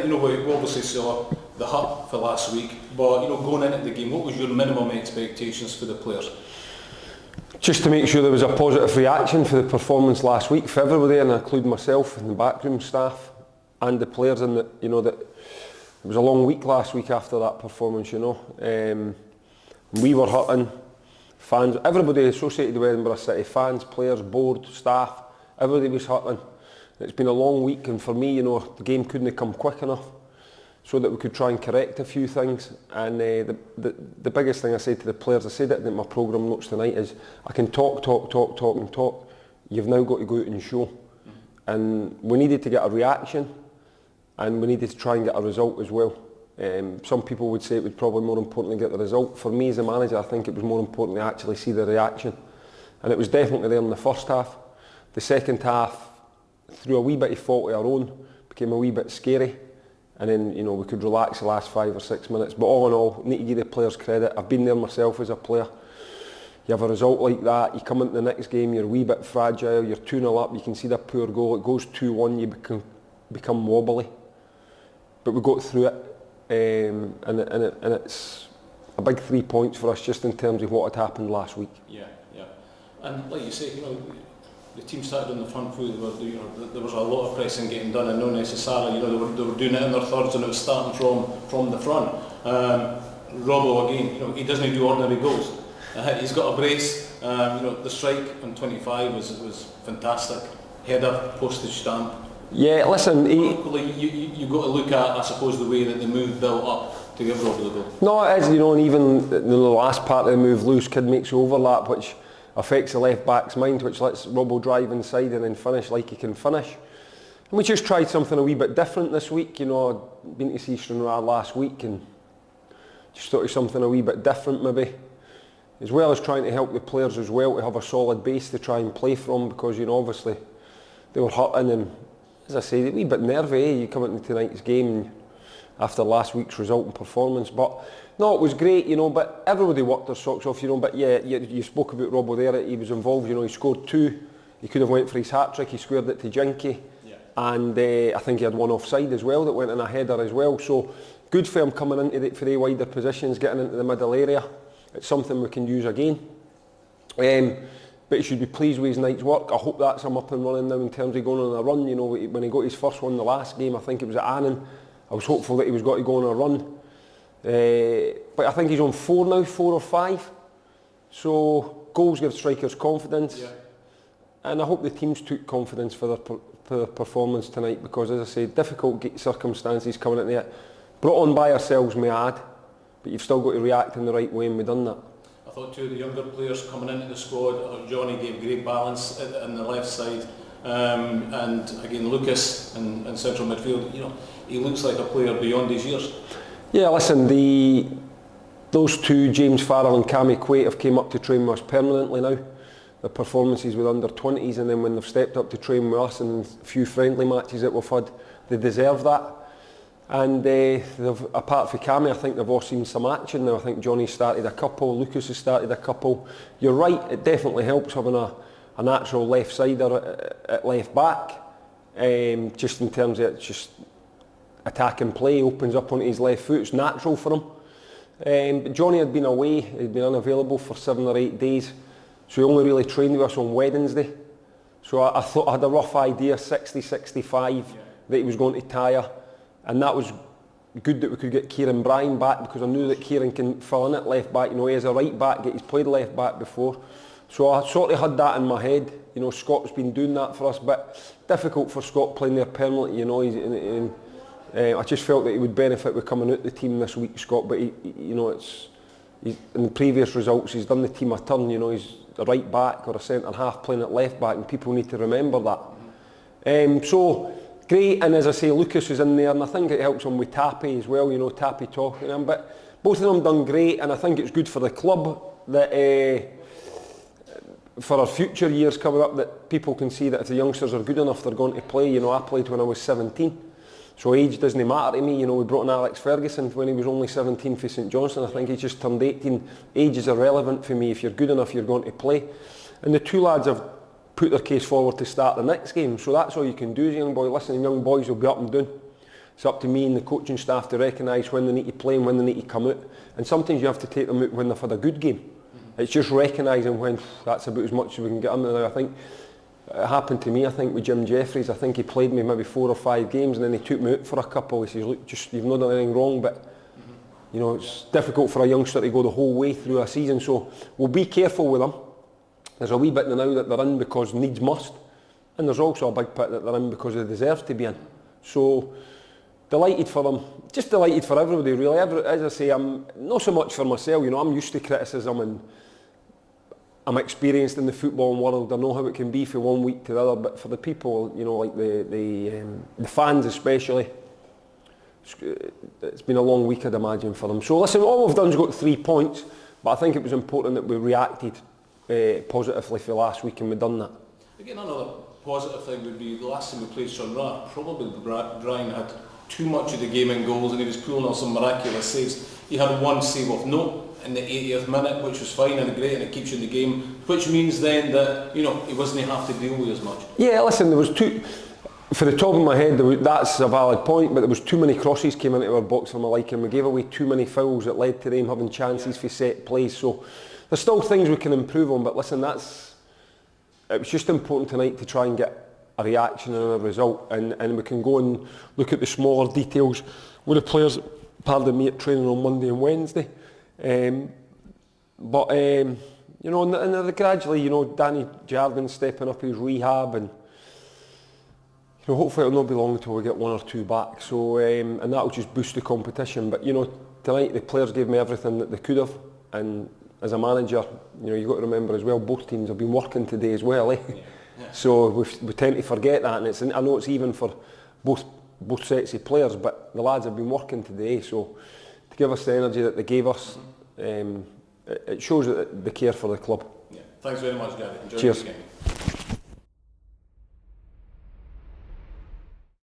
you know, we obviously saw the hut for last week, but you know, going into the game, what was your minimum expectations for the players? Just to make sure there was a positive reaction for the performance last week for everybody, and I include myself and the backroom staff and the players, and that, you know, that it was a long week last week after that performance, you know. We were hurting, fans, everybody associated with Edinburgh City, fans, players, board, staff, everybody was hurting. It's been a long week, and for me, you know, the game couldn't have come quick enough so that we could try and correct a few things. And the biggest thing I said to the players, I said it in my programme notes tonight, is I can talk. You've now got to go out and show. And we needed to get a reaction, and we needed to try and get a result as well. Some people would say it was probably more important to get the result. For me as a manager, I think it was more important to actually see the reaction. And it was definitely there in the first half. The second half, through a wee bit of fault of our own, became a wee bit scary. And then, you know, we could relax the last 5 or 6 minutes. But all in all, need to give the players credit. I've been there myself as a player. You have a result like that, you come into the next game, you're a wee bit fragile, you're 2-0 up, you can see the poor goal, it goes 2-1, you become wobbly. But we got through it, and it's a big 3 points for us just in terms of what had happened last week. Yeah. And like you say, you know, the team started on the front foot. There was a lot of pressing getting done, and not necessarily, you know, they were doing it in their thirds, and it was starting from the front. Robbo again, you know, he doesn't do ordinary goals. He's got a brace. You know, the strike on 25 was fantastic. Header, postage stamp. Yeah, listen. Equally, you got to look at, I suppose, the way that the move built up to give Robbo the goal. No, it is, you know, and even the last part of the move, loose kid makes overlap, which affects the left back's mind, which lets Robbo drive inside and then finish like he can finish. And we just tried something a wee bit different this week. You know, I'd been to see Stranraer last week and just thought of something a wee bit different maybe. As well as trying to help the players as well to have a solid base to try and play from, because, you know, obviously they were hurting, and as I say, a wee bit nervy, you come into tonight's game after last week's result and performance. But no, it was great, you know, but everybody worked their socks off, you know. But yeah, you spoke about Robbo there, he was involved, you know, he scored 2, he could have went for his hat-trick, he squared it to Jinky, and I think he had one offside as well that went in a header as well, so good for him coming into for the wider positions, getting into the middle area. It's something we can use again. But he should be pleased with his night's work. I hope that's him up and running now in terms of going on a run. You know, when he got his first one the last game, I think it was at Annan, I was hopeful that he was going to go on a run. But I think he's on 4 now, 4 or 5. So goals give strikers confidence. Yeah. And I hope the teams took confidence for their performance tonight, because, as I say, difficult circumstances coming into it. Brought on by ourselves, may I add, but you've still got to react in the right way, and we've done that. I thought 2 of the younger players coming into the squad, Johnny gave great balance in the left side, and again Lucas in central midfield, you know, he looks like a player beyond his years. Yeah, listen, those 2, James Farrell and Cammy Quaid, have came up to train with us permanently now. The performances with under 20s, and then when they've stepped up to train with us in a few friendly matches that we've had, they deserve that. And apart from Cammy, I think they've all seen some action now. I think Johnny's started a couple, Lucas has started a couple. You're right, it definitely helps having a natural left-sider at left back. Just in terms of just attack and play, opens up onto his left foot, it's natural for him. But Johnny had been away, he'd been unavailable for 7 or 8 days, so he only really trained with us on Wednesday. So I thought I had a rough idea, 60, 65, that he was going to tire. And that was good that we could get Kieran Bryan back, because I knew that Kieran can fill in at left back. You know, he is a right back, he's played left back before. So I sort of had that in my head. You know, Scott's been doing that for us, but difficult for Scott playing there permanently. You know, I just felt that he would benefit with coming out the team this week, Scott. But you know, he's in the previous results, he's done the team a turn. You know, he's a right back or a centre half playing at left back, and people need to remember that. So. Great, and as I say, Lucas is in there, and I think it helps him with Tappy as well, you know, Tappy talking to him. But both of them done great, and I think it's good for the club that for our future years coming up, that people can see that if the youngsters are good enough, they're going to play. You know, I played when I was 17, so age doesn't matter to me. You know, we brought in Alex Ferguson when he was only 17 for St Johnstone. I think he just turned 18. Age is irrelevant for me. If you're good enough, you're going to play. And the 2 lads have put their case forward to start the next game, so that's all you can do as a young boy. Listen, young boys will be up and down. It's up to me and the coaching staff to recognise when they need to play and when they need to come out. And sometimes you have to take them out when they've had a good game. It's just recognising when that's about as much as we can get them now. I think it happened to me, I think, with Jim Jeffries. I think he played me maybe 4 or 5 games and then he took me out for a couple. He says, look, just, you've not done anything wrong, but you know, it's difficult for a youngster to go the whole way through a season. So we'll be careful with them. There's a wee bit now that they're in because needs must. And there's also a big bit that they're in because they deserve to be in. So delighted for them, just delighted for everybody really. As I say, I'm not so much for myself, you know, I'm used to criticism and I'm experienced in the football world. I know how it can be from one week to the other, but for the people, you know, like the fans especially, it's been a long week, I'd imagine, for them. So listen, all we've done is got 3 points, but I think it was important that we reacted positively for last week and we've done that. Again, another positive thing would be the last time we played Stranraer, probably Brian had too much of the game in goals and he was pulling off some miraculous saves. He had one save of note in the 80th minute, which was fine and great, and it keeps you in the game, which means then that, you know, he wasn't have to deal with as much. Yeah, listen, there was two, for the top of my head, that's a valid point, but there was too many crosses came into our box for my liking. We gave away too many fouls that led to them having chances for set plays, so there's still things we can improve on, but listen, it was just important tonight to try and get a reaction and a result, and we can go and look at the smaller details with the players, pardon me, at training on Monday and Wednesday. You know, and gradually, you know, Danny Jardine stepping up his rehab, and you know, hopefully it'll not be long until we get 1 or 2 back. So, and that'll just boost the competition. But you know, tonight the players gave me everything that they could have, and as a manager, you know, you've got to remember as well, both teams have been working today as well, eh? Yeah. So we tend to forget that, and I know it's even for both sets of players, but the lads have been working today, so to give us the energy that they gave us, it shows that they care for the club. Yeah. Thanks very much, Gary. Enjoy Cheers. the game.